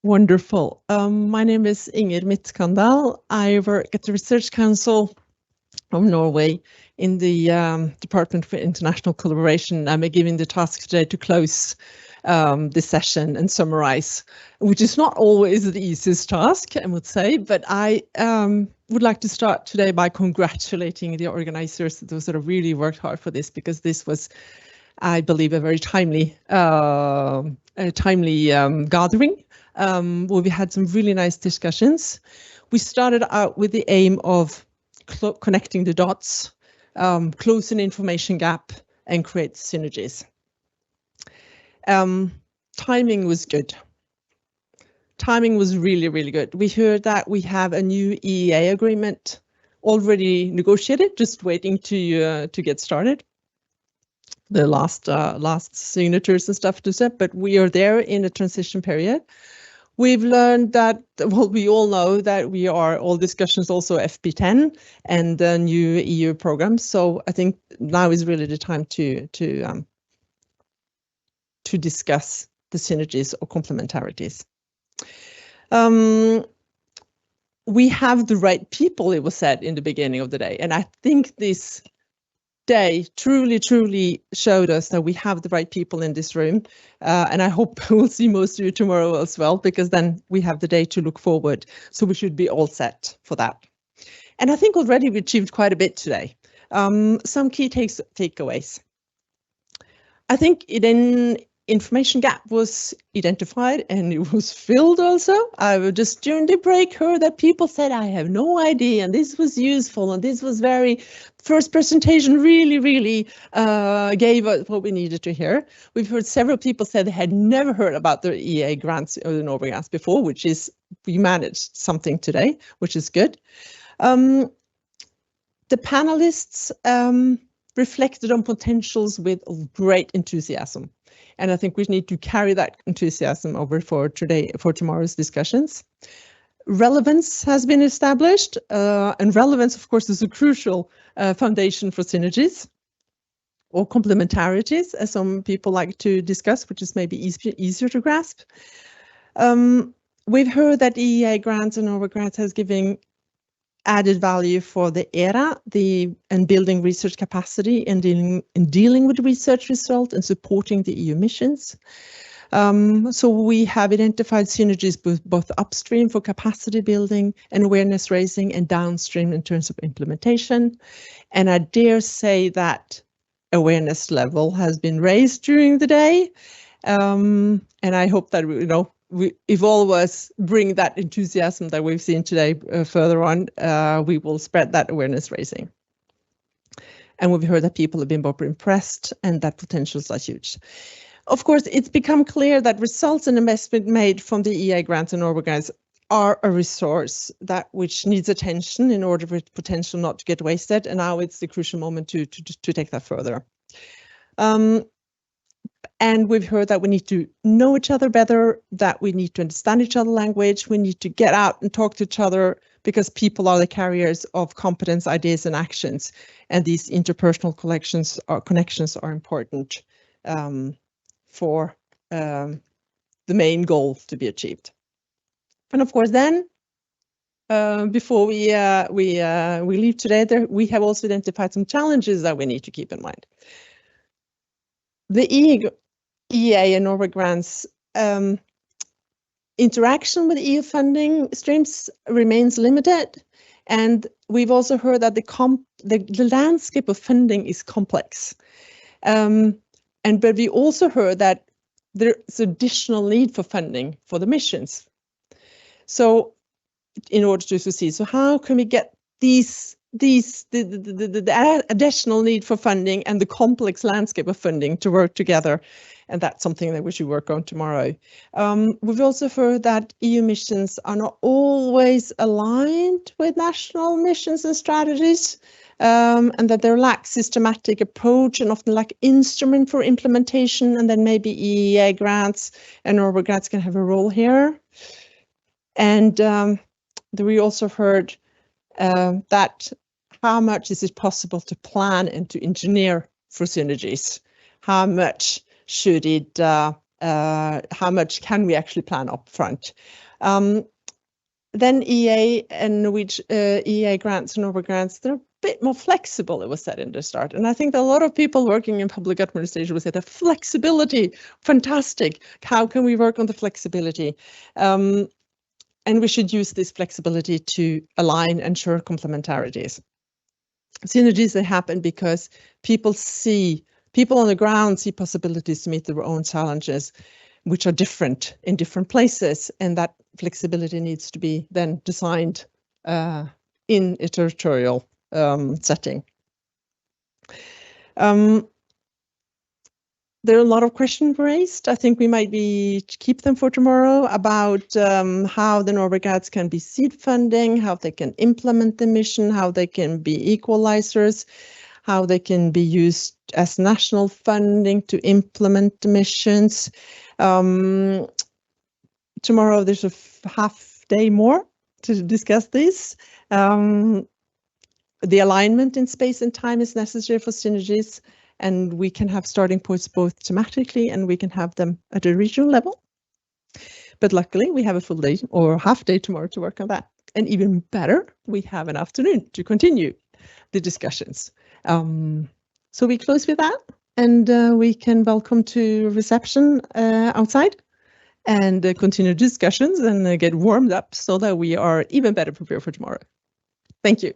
Wonderful. My name is Inger Midtkandal. I work at the Research Council of Norway in the Department for International Collaboration. I'm given the task today to close this session and summarize, which is not always the easiest task, I would say, but I would like to start today by congratulating the organizers, those that have really worked hard for this, because this was, I believe, a very timely gathering. Where we had some really nice discussions. We started out with the aim of connecting the dots, close an information gap, and create synergies. Timing was good. Timing was really, really good. We heard that we have a new EEA agreement already negotiated, just waiting to get started. The last signatures and stuff to set, but we are there in a transition period. We've learned that, well, we all know that we are all discussions also FP10 and the new EU programs. So I think now is really the time to discuss the synergies or complementarities. We have the right people, it was said in the beginning of the day, and I think this day truly showed us that we have the right people in this room, and I hope we'll see most of you tomorrow as well, because then we have the day to look forward, so we should be all set for that. And I think already we achieved quite a bit today. Some key takeaways. I think information gap was identified and it was filled also. I just during the break heard that people said, I have no idea, and this was useful, and this was very, first presentation really gave us what we needed to hear. We've heard several people say they had never heard about the EA grants or the Norway grants before, which is, we managed something today, which is good. The panelists reflected on potentials with great enthusiasm. And I think we need to carry that enthusiasm over for tomorrow's discussions. Relevance has been established, and relevance, of course, is a crucial foundation for synergies or complementarities, as some people like to discuss, which is maybe easier to grasp. We've heard that EEA grants and Norway grants has given added value for the ERA, and building research capacity and dealing with research result and supporting the EU missions. So we have identified synergies both upstream for capacity building and awareness raising, and downstream in terms of implementation. And I dare say that awareness level has been raised during the day. And I hope that, if all of us bring that enthusiasm that we've seen today further on, we will spread that awareness raising. And we've heard that people have been both impressed and that potentials are huge. Of course, it's become clear that results and investment made from the EA grants and Norway grants are a resource which needs attention in order for its potential not to get wasted. And now it's the crucial moment to take that further. And we've heard that we need to know each other better, that we need to understand each other's language, we need to get out and talk to each other, because people are the carriers of competence, ideas, and actions. And these interpersonal connections are important for the main goal to be achieved. And of course, then, before we leave today, we have also identified some challenges that we need to keep in mind. The EEA and Norway grants interaction with EU funding streams remains limited, and we've also heard that the landscape of funding is complex. But we also heard that there's additional need for funding for the missions. So, in order to succeed, so how can we get the additional need for funding and the complex landscape of funding to work together? And that's something that we should work on tomorrow. We've also heard that EU missions are not always aligned with national missions and strategies, and that there lacks systematic approach and often lack instrument for implementation, and then maybe EEA grants and Norway grants can have a role here. And we also heard that how much is it possible to plan and to engineer for synergies? How much should it how much can we actually plan up front? Then EA and which EA grants and Norway grants, they're a bit more flexible, it was said in the start. And I think that a lot of people working in public administration would say the flexibility, fantastic. How can we work on the flexibility? And we should use this flexibility to align, ensure complementarities. Synergies that happen because people on the ground see possibilities to meet their own challenges, which are different in different places, and that flexibility needs to be then designed in a territorial setting. There are a lot of questions raised. I think we might keep them for tomorrow about how the Norway grants can be seed funding, how they can implement the mission, how they can be equalizers, how they can be used as national funding to implement the missions. Tomorrow there's a half day more to discuss this. The alignment in space and time is necessary for synergies, and we can have starting points both thematically and we can have them at a regional level. But luckily we have a full day or half day tomorrow to work on that. And even better, we have an afternoon to continue the discussions. So we close with that, and we can welcome to reception outside and continue discussions and get warmed up so that we are even better prepared for tomorrow. Thank you.